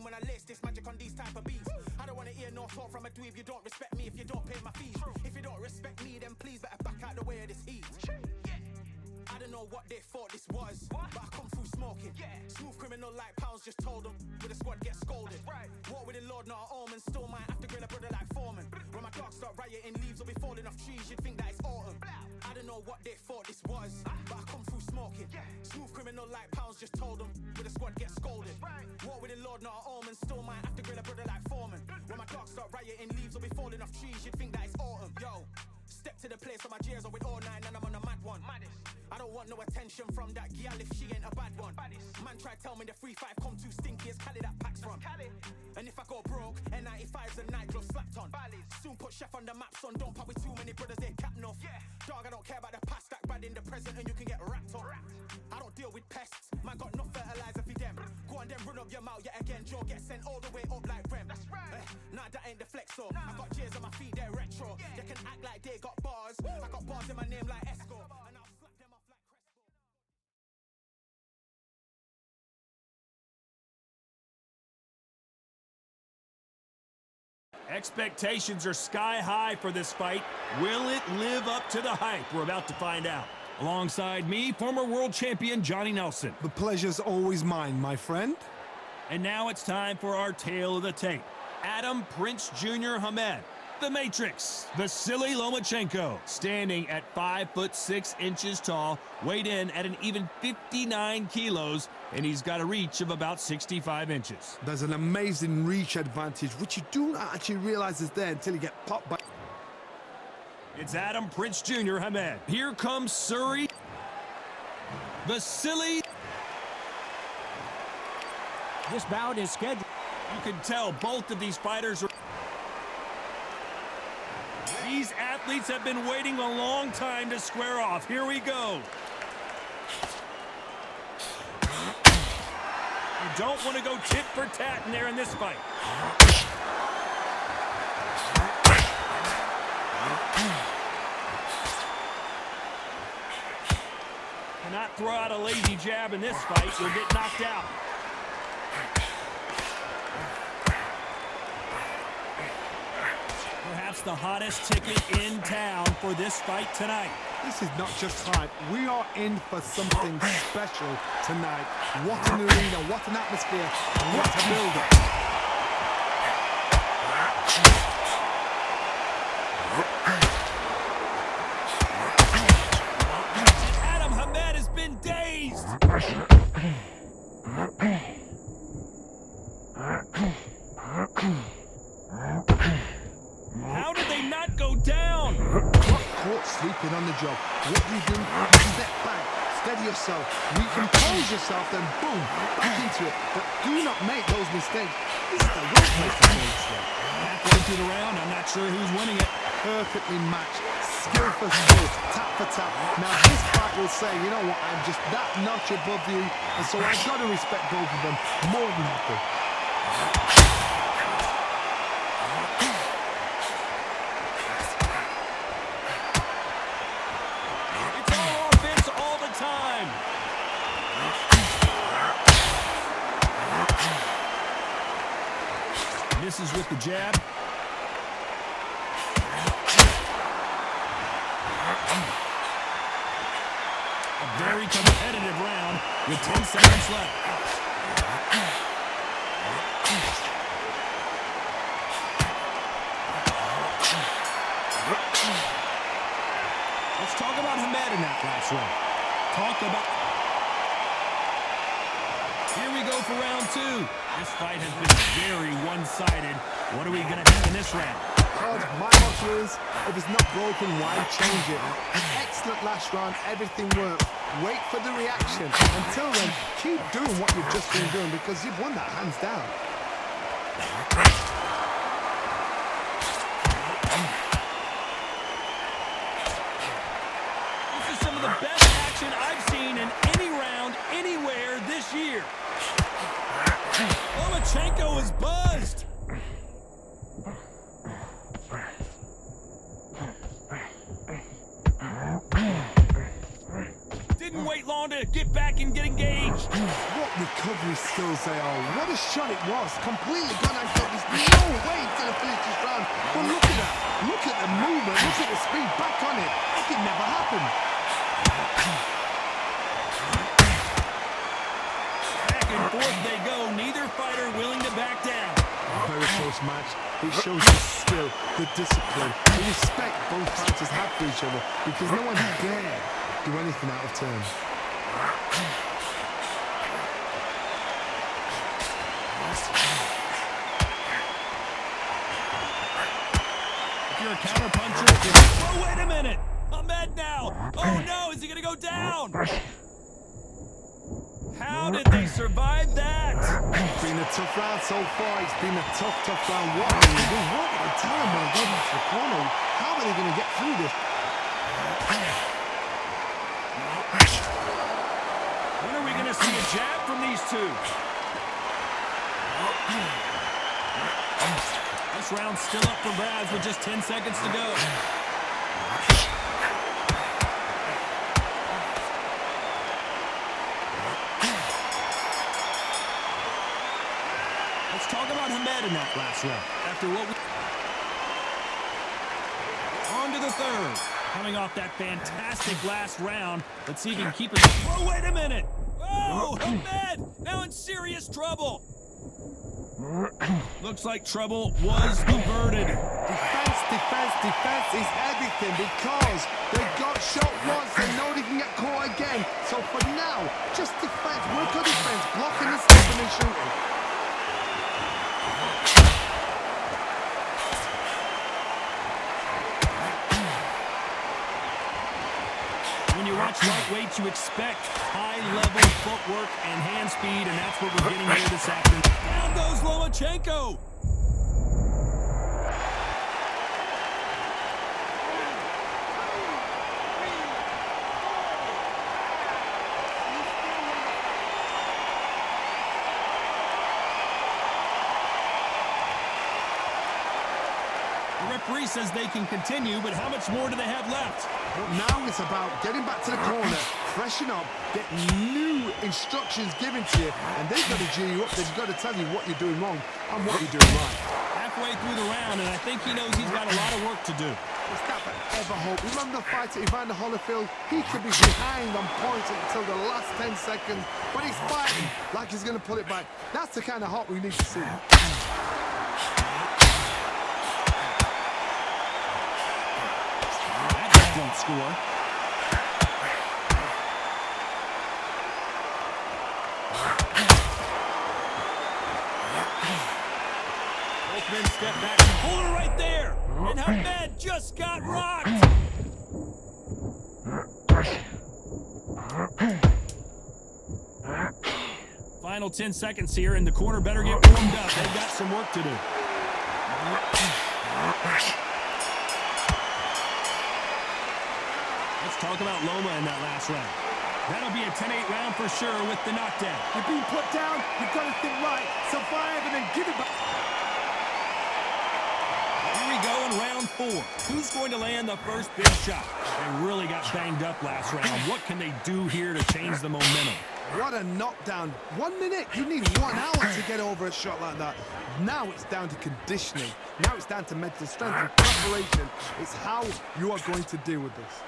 when I lace this magic on these type of beats. I don't wanna hear no talk from a dweeb. You don't respect me if you don't pay my fees. If you don't respect me, then please better back out the way of this heat. I don't know what they thought this was, but I come through smoking. Smooth criminal like pounds, just told them with a squad get scolded. Walk with the Lord, not an omen. Still might have to grill a brother like Foreman. When my dogs start rioting, leaves will be falling off trees. You'd think that it's autumn. I don't know what they thought this was, but I come through smoking. Smooth criminal like pounds, just told them with a squad get scolded. Walk with the Lord, not an omen. Still might have to grill a brother like Foreman. When my dogs start rioting, leaves will be falling off trees. You'd think that it's autumn. Yo, step to the place on my J's are with all nine and I'm on a mad one. I don't want no attention from that gal if she ain't a bad one. Man try tell me the 3-5 come too stinky as Cali that packs from. And if I go broke, N95s and night gloves slapped on. Soon put Chef on the map, son. Don't pop with too many brothers, they cap enough. Dog, I don't care about the past, that bad in the present and you can get wrapped up. I don't deal with pests, man got no fertilizer for them. Go on then run up your mouth yet again. Joe get sent all the way up like Rem. Nah, that ain't the flexo. I got J's on my feet, they're retro. They can act like they got bars. I got bars in my name like Esco. And I'll slap them off like Crespo. Expectations are sky high for this fight. Will it live up to the hype? We're about to find out. Alongside me, former world champion Johnny Nelson. The pleasure's always mine, my friend. And now it's time for our tale of the tape. Aadam Prince Jr. Hamed, the Matrix, Vasiliy Lomachenko, standing at 5'6" tall, weighed in at an even 59 kilos, and he's got a reach of about 65 inches. There's an amazing reach advantage, which you do not actually realize is there until you get popped by... It's Aadam Prince Jr. Hamed. Here comes Surrey. Vasiliy. This bout is scheduled. You can tell both of these fighters are... These athletes have been waiting a long time to square off. Here we go. You don't want to go tit for tat in there in this fight. Cannot throw out a lazy jab in this fight. You'll get knocked out. Perhaps the hottest ticket in town for this fight tonight. This is not just hype. We are in for something special tonight. What an arena, what an atmosphere, what a build-up. Aadam Hamed has been dazed. How did they not go down? Not caught sleeping on the job. What do? Step back, steady yourself, recompose yourself, then boom, back into it. But do not make those mistakes. This is the worst place to make mistakes. Halfway through the round, I'm not sure who's winning it. Perfectly matched, skill for skill, tap for tap. Now this fight will say, you know what, I'm just that notch above you, and so I've got to respect both of them more than happy. Misses with the jab. A very competitive round with 10 seconds left. Let's talk about Hamed in that last round. Here we go for round two. This fight has been very one-sided. What are we going to have in this round? My motto is, if it's not broken, why change it? An excellent last round, everything worked. Wait for the reaction. Until then, keep doing what you've just been doing because you've won that hands down. This is some of the best action I've seen in any round, anywhere this year. Lomachenko is buzzed. Didn't wait long to get back and get engaged. What recovery skills they are. What a shot it was. Completely gone and got. There's no way he's going to finish this round. But look at that. Look at the movement. Look at the speed. Back on it. Like it never happened. Back and forth they go. Neither fighter willing to back down. Very close match. It shows the skill, the discipline, the respect both fighters have for each other because no one dare do anything out of turn. If you're a counterpuncher, oh, wait a minute! Hamed now! Oh no, is he gonna go down? How did they survive that? It's been a tough round so far. It's been a tough round. What are they doing? What are they telling them? Going into the corner. How are they going to get through this? When are we going to see a jab from these two? This round's still up for grabs with just 10 seconds to go. Let's talk about Hamed in that last round. After what we... On to the third. Coming off that fantastic last round. Let's see if he can keep it... Oh, wait a minute! Oh, Hamed! Now in serious trouble! Looks like trouble was averted. Defense is everything because they got shot once and know they can get caught again. So for now, just defense, work on defense, blocking and stopping and shooting. When you watch lightweights, you expect high-level footwork and hand speed, and that's what we're getting here this afternoon. Down goes Lomachenko. The referee says they can continue, but how much more do they have left? But now it's about getting back to the corner, freshen up, get new instructions given to you, and they've got to G you up. They've got to tell you what you're doing wrong and what you're doing right. Halfway through the round, and I think he knows he's got a lot of work to do. It's that ever hope. Remember the fight at Evander Holyfield? He could be behind on points until the last 10 seconds, but he's fighting like he's going to pull it back. That's the kind of hope we need to see. Don't score. Both men step back and hold it right there. And Hamed just got rocked. Final 10 seconds here, and the corner better get warmed up. They've got some work to do. Let's talk about Loma in that last round. That'll be a 10-8 round for sure with the knockdown. You're being put down, you've got to think right, survive and then give it back. Here we go in round 4. Who's going to land the first big shot? They really got banged up last round. What can they do here to change the momentum? What a knockdown. 1 minute, you need 1 hour to get over a shot like that. Now it's down to conditioning. Now it's down to mental strength and preparation. It's how you are going to deal with this.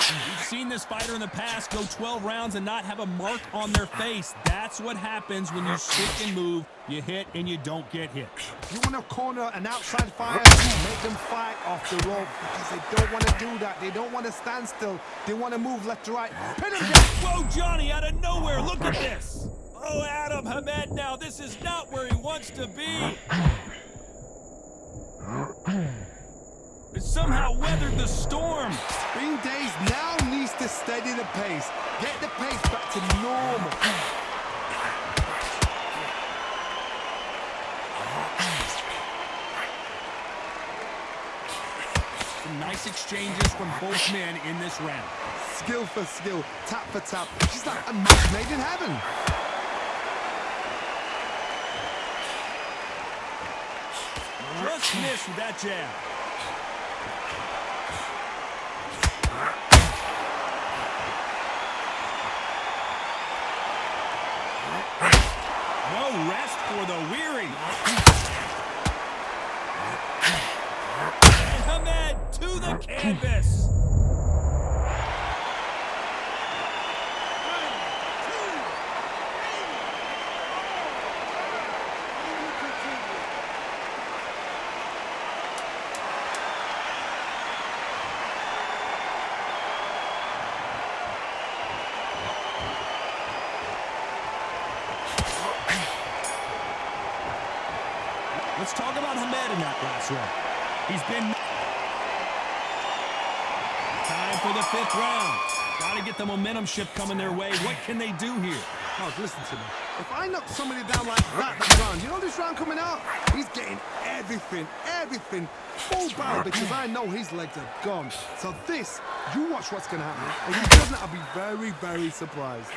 We've seen this fighter in the past go 12 rounds and not have a mark on their face. That's what happens when you stick and move. You hit and you don't get hit. You want to corner an outside fighter, make them fight off the rope because they don't want to do that. They don't want to stand still. They want to move left to right. Pin him down. Whoa, Johnny, out of nowhere. Look at this. Oh, Aadam Hamed now. This is not where he wants to be. It somehow weathered the storm. Bean Days now needs to steady the pace. Get the pace back to normal. Some nice exchanges from both men in this round. Skill for skill, tap for tap. She's like a match made in heaven. Just missed with that jab. No rest for the weary. And Hamed to the canvas. Let's talk about Hamed in that last round. He's been... Time for the 5th round. Got to get the momentum shift coming their way. What can they do here? Oh, listen to me. If I knock somebody down like that round, you know this round coming out? He's getting everything full barrel because I know his legs are gone. So this, you watch what's going to happen. If he doesn't, I'll be very, very surprised.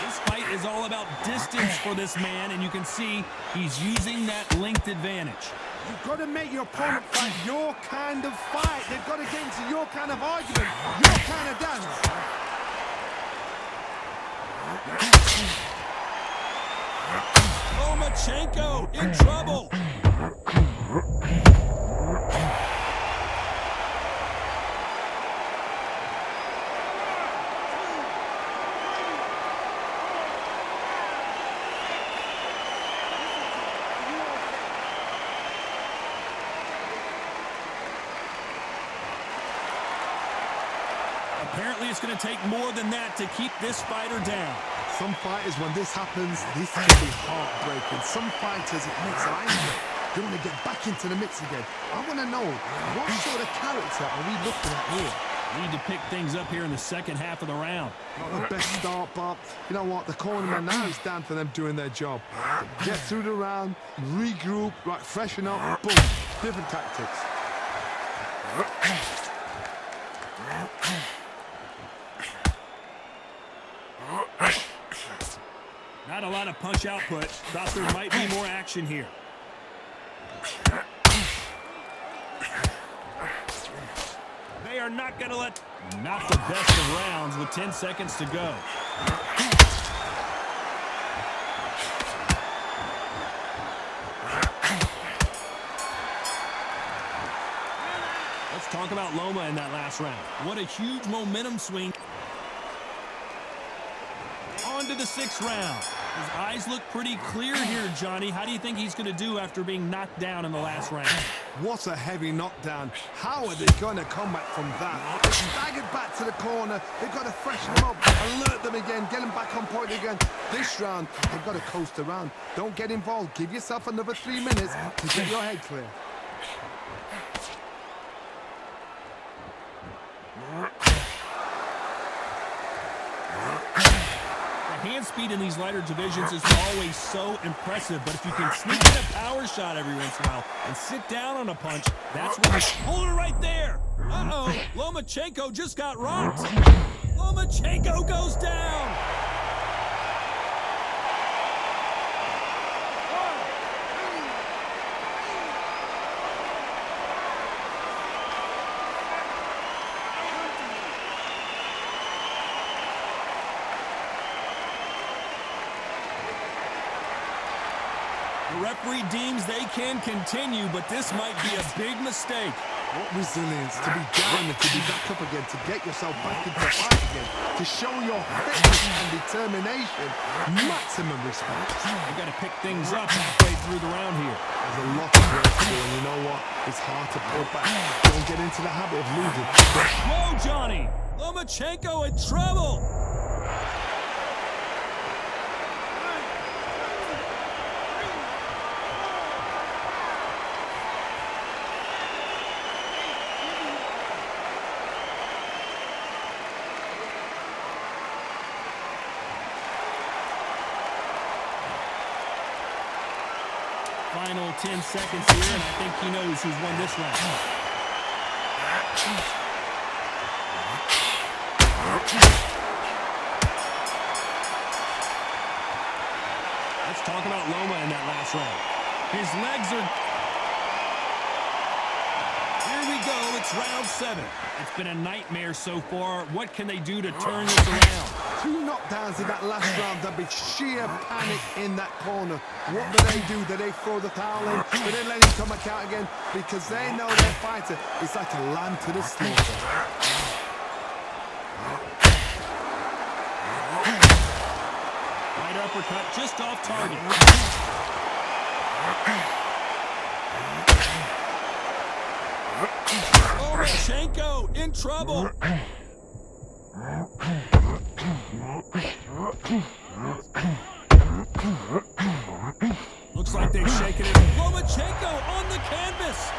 This fight is all about distance for this man, and you can see he's using that length advantage. You've got to make your opponent fight your kind of fight. They've got to get into your kind of argument, your kind of dance. Lomachenko in trouble. Apparently, it's going to take more than that to keep this fighter down. Some fighters, when this happens, this can be heartbreaking. Some fighters, it makes them angry. They want to get back into the mix again. I want to know, what sort of character are we looking at here? Need to pick things up here in the second half of the round. Not the best start, but you know what? The cornerman now is down for them doing their job. Get through the round, regroup, right, freshen up, boom. Different tactics. Not a lot of punch output. Thought there might be more action here. They are not going to let... Not the best of rounds with 10 seconds to go. Let's talk about Loma in that last round. What a huge momentum swing. On to the 6th round. His eyes look pretty clear here, Johnny. How do you think he's going to do after being knocked down in the last round? What a heavy knockdown. How are they going to come back from that? They staggered back to the corner. They've got to freshen them up, alert them again, get them back on point again. This round, they've got to coast around. Don't get involved. Give yourself another 3 minutes to get your head clear. Hand speed in these lighter divisions is always so impressive, but if you can sneak in a power shot every once in a while and sit down on a punch, that's when you hold it right there. Uh-oh, Lomachenko just got rocked. Lomachenko goes down. The referee deems they can continue, but this might be a big mistake. What resilience to be down and to be back up again, to get yourself back into the fight again, to show your fitness and determination. Maximum respect. We've got to pick things up halfway through the round here. There's a lot of work to do, and you know what? It's hard to pull back. Don't get into the habit of losing. Whoa, Johnny! Lomachenko in trouble! Final 10 seconds here, and I think he knows who's won this round. Let's talk about Loma in that last round. His legs are... Here we go, It's round 7. It's been a nightmare so far. What can they do to turn this around? 2 knockdowns in that last round. There'll be sheer panic in that corner. What do? Do they throw the towel in? Do they let him come back out again? Because they know their fighter is like a lamb to the slaughter. Right uppercut just off target. Lomachenko in trouble. Looks like they've shaken it. Lomachenko on the canvas.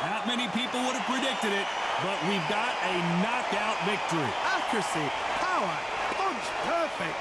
Not many people would have predicted it, but we've got a knockout victory. Accuracy, power, punch, perfect.